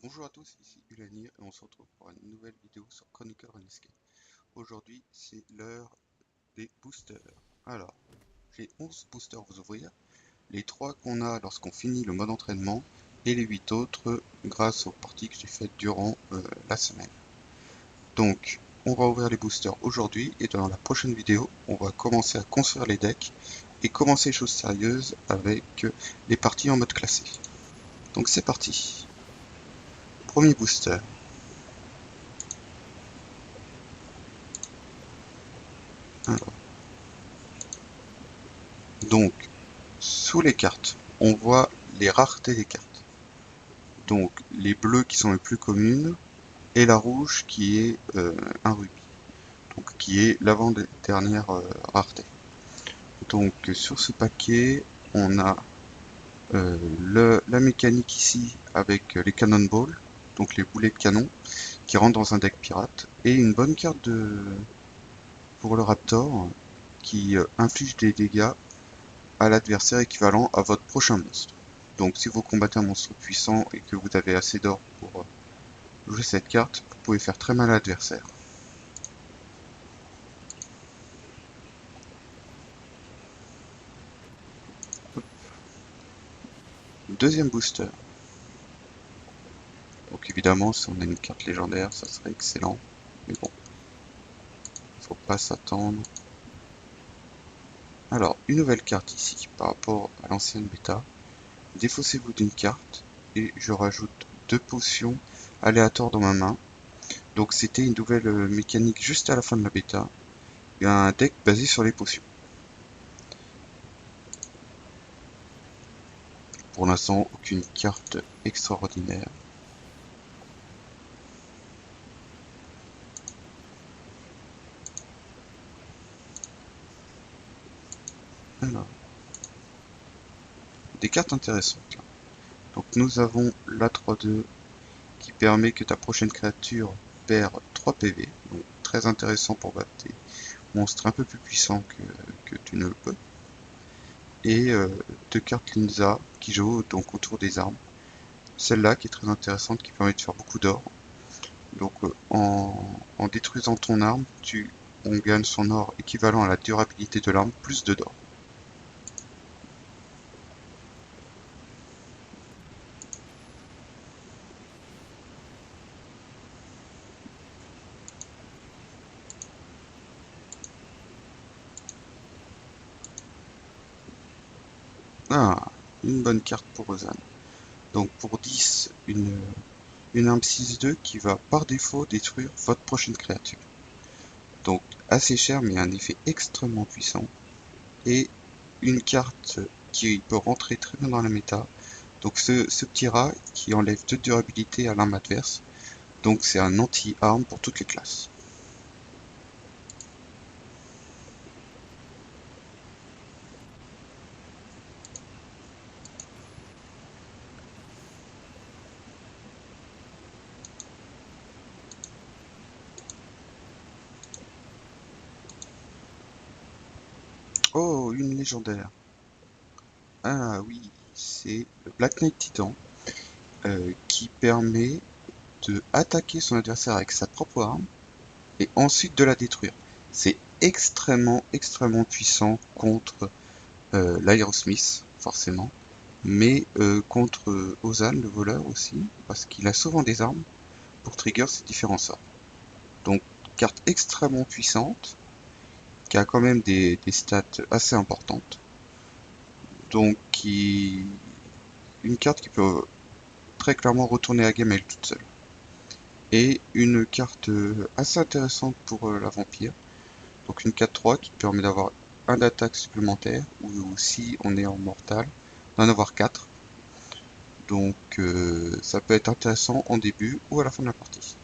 Bonjour à tous, ici Ulanir et on se retrouve pour une nouvelle vidéo sur Chronicle Runescape. Aujourd'hui, c'est l'heure des boosters. Alors, j'ai 11 boosters, vous ouvrir. Les 3 qu'on a lorsqu'on finit le mode entraînement et les 8 autres grâce aux parties que j'ai faites durant la semaine. Donc, on va ouvrir les boosters aujourd'hui et dans la prochaine vidéo, on va commencer à construire les decks et commencer les choses sérieuses avec les parties en mode classé. Donc c'est parti. Premier booster. Alors, donc, sous les cartes, on voit les raretés des cartes. Donc les bleus qui sont les plus communes et la rouge qui est un rubis, donc qui est l'avant-dernière rareté. Donc sur ce paquet, on a la mécanique ici avec les cannonballs, donc les boulets de canon qui rentrent dans un deck pirate, et une bonne carte pour le raptor qui inflige des dégâts à l'adversaire équivalent à votre prochain monstre. Donc si vous combattez un monstre puissant et que vous avez assez d'or pour jouer cette carte, vous pouvez faire très mal à l'adversaire. Deuxième booster. Donc évidemment, si on a une carte légendaire, ça serait excellent. Mais bon, faut pas s'attendre. Alors, une nouvelle carte ici par rapport à l'ancienne bêta. Défaussez-vous d'une carte et je rajoute 2 potions aléatoires dans ma main. Donc c'était une nouvelle mécanique juste à la fin de la bêta. Il y a un deck basé sur les potions. Pour l'instant, aucune carte extraordinaire. Alors, des cartes intéressantes là. Donc nous avons la 3-2 qui permet que ta prochaine créature perd 3 PV. Donc très intéressant pour battre des monstres un peu plus puissants que tu ne le peux. Et 2 cartes Linza qui jouent donc autour des armes. Celle-là qui est très intéressante, qui permet de faire beaucoup d'or. Donc en détruisant ton arme, on gagne son or équivalent à la durabilité de l'arme, plus de d'or. Ah, une bonne carte pour Ozan. Donc pour 10, une arme 6-2 qui va par défaut détruire votre prochaine créature. Donc assez cher mais un effet extrêmement puissant. Et une carte qui peut rentrer très bien dans la méta. Donc ce petit rat qui enlève 2 durabilité à l'arme adverse. Donc c'est un anti-arme pour toutes les classes. Oh, une légendaire. Ah oui, c'est le Black Knight Titan qui permet de attaquer son adversaire avec sa propre arme et ensuite de la détruire. C'est extrêmement puissant contre l'Aerosmith, forcément, mais contre Ozan, le voleur aussi, parce qu'il a souvent des armes pour trigger ces différents sorts. Donc, carte extrêmement puissante, qui a quand même des stats assez importantes, donc une carte qui peut très clairement retourner la game à elle toute seule. Et une carte assez intéressante pour la vampire. Donc une 4-3 qui permet d'avoir un d'attaque supplémentaire, ou si on est en mortal, d'en avoir 4. Donc ça peut être intéressant en début ou à la fin de la partie.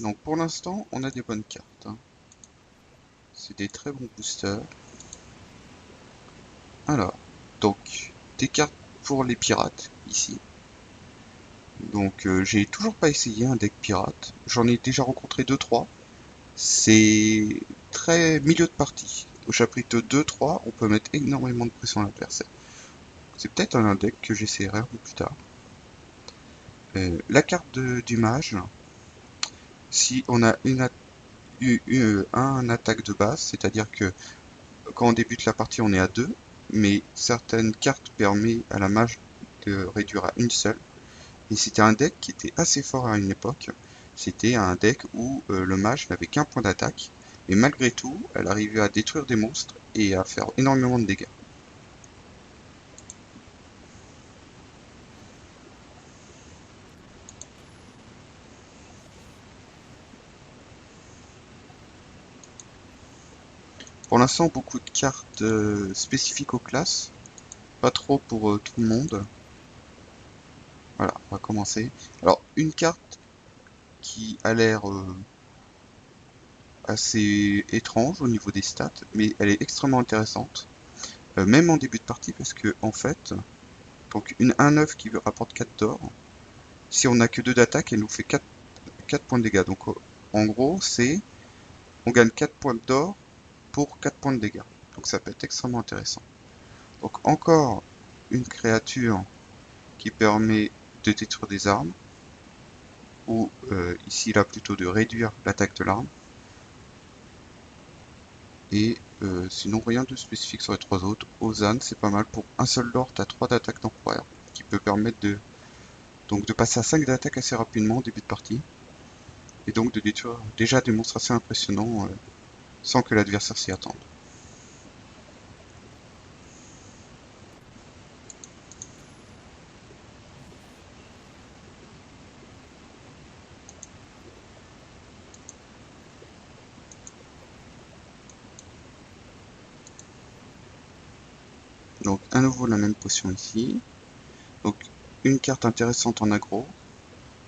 Donc pour l'instant, on a des bonnes cartes. Hein. C'est des très bons boosters. Alors, donc, des cartes pour les pirates, ici. Donc j'ai toujours pas essayé un deck pirate. J'en ai déjà rencontré 2-3. C'est très milieu de partie. Au chapitre 2-3, on peut mettre énormément de pression à l'adversaire. C'est peut-être un deck que j'essaierai un peu plus tard. La carte du mage, si on a un attaque de base, c'est-à-dire que quand on débute la partie on est à 2, mais certaines cartes permettent à la mage de réduire à une seule. Et c'était un deck qui était assez fort à une époque. C'était un deck où le mage n'avait qu'un point d'attaque, et malgré tout, elle arrivait à détruire des monstres et à faire énormément de dégâts. Pour l'instant, beaucoup de cartes spécifiques aux classes, pas trop pour tout le monde. Voilà, on va commencer. Alors, une carte qui a l'air assez étrange au niveau des stats, mais elle est extrêmement intéressante, même en début de partie, parce que en fait, donc une 1-9 qui rapporte 4 d'or, si on n'a que 2 d'attaque, elle nous fait 4 points de dégâts. Donc en gros, c'est on gagne 4 points d'or pour 4 points de dégâts. Donc ça peut être extrêmement intéressant. Donc encore une créature qui permet de détruire des armes, ou ici là plutôt de réduire l'attaque de l'arme. Et sinon rien de spécifique sur les 3 autres. Ozan, c'est pas mal. Pour un seul lord, t'as 3 d'attaque temporaire, qui peut permettre de passer à 5 d'attaque assez rapidement au début de partie. Et donc de détruire déjà des monstres assez impressionnants sans que l'adversaire s'y attende. Donc à nouveau la même potion ici. Donc une carte intéressante en aggro.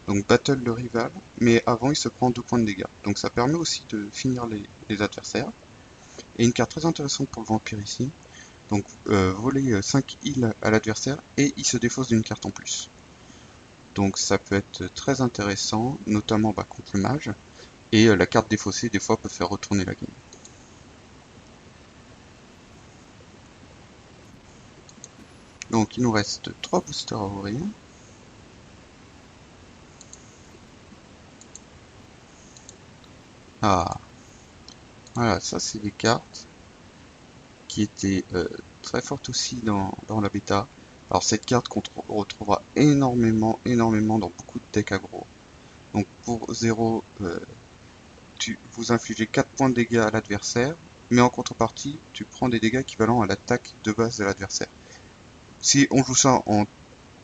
Donc battle le rival, mais avant il se prend 2 points de dégâts. Donc ça permet aussi de finir les adversaires. Et une carte très intéressante pour le vampire ici. Donc voler 5 heals à l'adversaire et il se défausse d'une carte en plus. Donc ça peut être très intéressant, notamment contre le mage. Et la carte défaussée des fois peut faire retourner la game. Donc il nous reste 3 boosters à ouvrir. Ah, voilà, ça c'est des cartes qui étaient très fortes aussi dans la bêta. Alors cette carte qu'on retrouvera énormément dans beaucoup de decks aggro. Donc pour 0, vous infligez 4 points de dégâts à l'adversaire, mais en contrepartie, tu prends des dégâts équivalents à l'attaque de base de l'adversaire. Si on joue ça en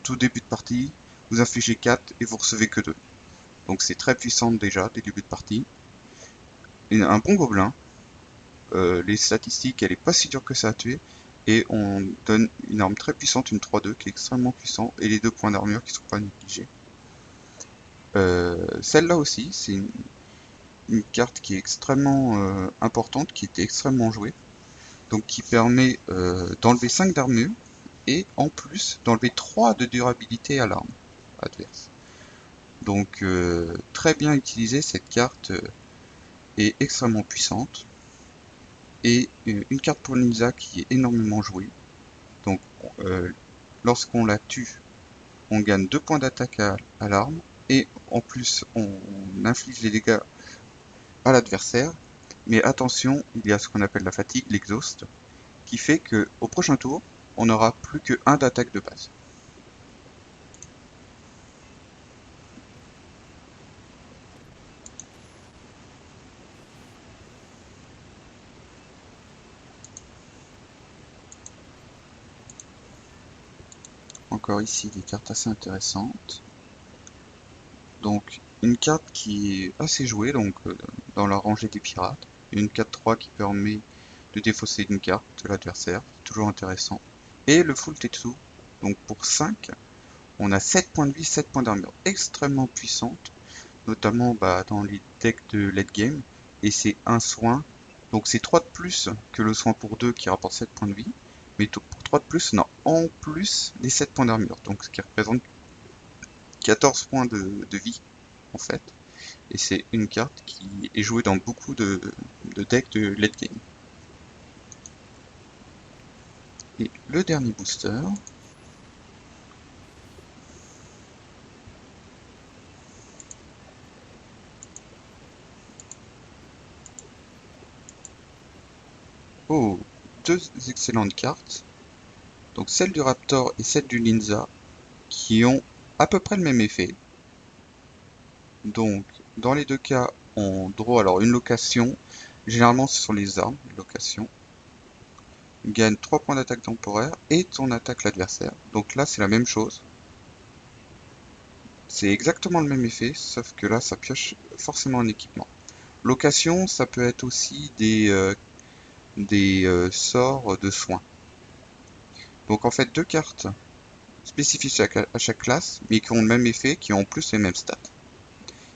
tout début de partie, vous infligez 4 et vous recevez que 2. Donc c'est très puissant déjà dès le début de partie. Et un bon gobelin, les statistiques, elle est pas si dure que ça à tuer, et on donne une arme très puissante, une 3-2 qui est extrêmement puissant, et les 2 points d'armure qui sont pas négligés. Celle-là aussi, c'est une carte qui est extrêmement importante, qui était extrêmement jouée, donc qui permet d'enlever 5 d'armure, et en plus d'enlever 3 de durabilité à l'arme adverse. Donc très bien utilisée, cette carte est extrêmement puissante. Et une carte pour Ninja qui est énormément jouée. Donc lorsqu'on la tue, on gagne 2 points d'attaque à l'arme, et en plus on inflige les dégâts à l'adversaire. Mais attention, il y a ce qu'on appelle la fatigue, l'exhaust, qui fait que au prochain tour, on n'aura plus que 1 d'attaque de base. Encore ici des cartes assez intéressantes. Donc une carte qui est assez jouée donc dans la rangée des pirates. Une 4-3 qui permet de défausser une carte de l'adversaire, toujours intéressant. Et le full Tetsu, donc pour 5, on a 7 points de vie, 7 points d'armure, extrêmement puissante, notamment dans les decks de late game, et c'est un soin, donc c'est 3 de plus que le soin pour 2 qui rapporte 7 points de vie, mais pour 3 de plus, on a en plus les 7 points d'armure, donc ce qui représente 14 points de vie en fait. Et c'est une carte qui est jouée dans beaucoup de de deck de late game. Et le dernier booster, oh, deux excellentes cartes, donc celle du Raptor et celle du Ninja, qui ont à peu près le même effet. Donc, dans les deux cas, on draw alors une location. Généralement, ce sont les armes, location. Gagne 3 points d'attaque temporaire et ton attaque l'adversaire. Donc là, c'est la même chose. C'est exactement le même effet, sauf que là, ça pioche forcément un équipement. Location, ça peut être aussi des sorts de soins. Donc en fait, deux cartes spécifiques à chaque classe, mais qui ont le même effet, qui ont en plus les mêmes stats.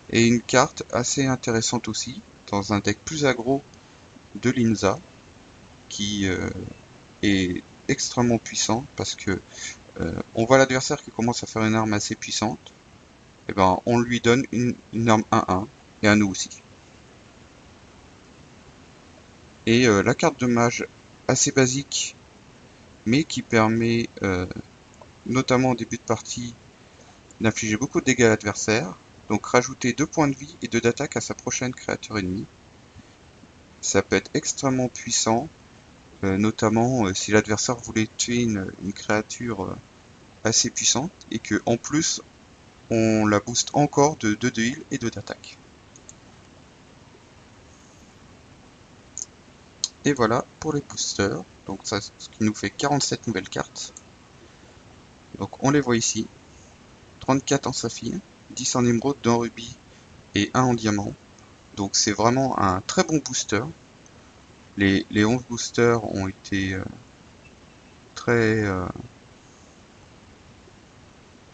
Et une carte assez intéressante aussi, dans un deck plus aggro de Linza, qui est extrêmement puissant, parce que on voit l'adversaire qui commence à faire une arme assez puissante, et ben on lui donne une arme 1-1, et à nous aussi. Et la carte de mage assez basique, mais qui permet, notamment au début de partie, d'infliger beaucoup de dégâts à l'adversaire. Donc rajouter 2 points de vie et 2 d'attaque à sa prochaine créature ennemie. Ça peut être extrêmement puissant, notamment si l'adversaire voulait tuer une créature assez puissante et que en plus on la booste encore de 2 de heal et 2 d'attaque. Et voilà pour les boosters. Donc ça, ce qui nous fait 47 nouvelles cartes. Donc on les voit ici. 34 en saphir, 10 en émeraude, 2 en rubis et 1 en diamant. Donc c'est vraiment un très bon booster. Les 11 boosters ont été très,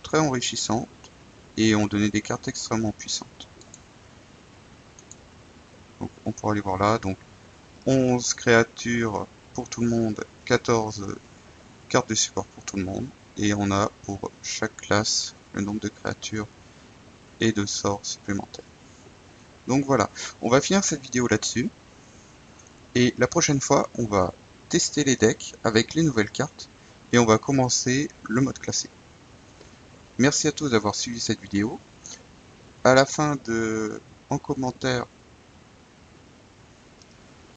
très enrichissants et ont donné des cartes extrêmement puissantes. Donc on pourra aller voir là. Donc 11 créatures pour tout le monde, 14 cartes de support pour tout le monde. Et on a pour chaque classe le nombre de créatures et de sorts supplémentaires. Donc voilà, on va finir cette vidéo là-dessus. Et la prochaine fois, on va tester les decks avec les nouvelles cartes et on va commencer le mode classé. Merci à tous d'avoir suivi cette vidéo. À la fin en commentaire,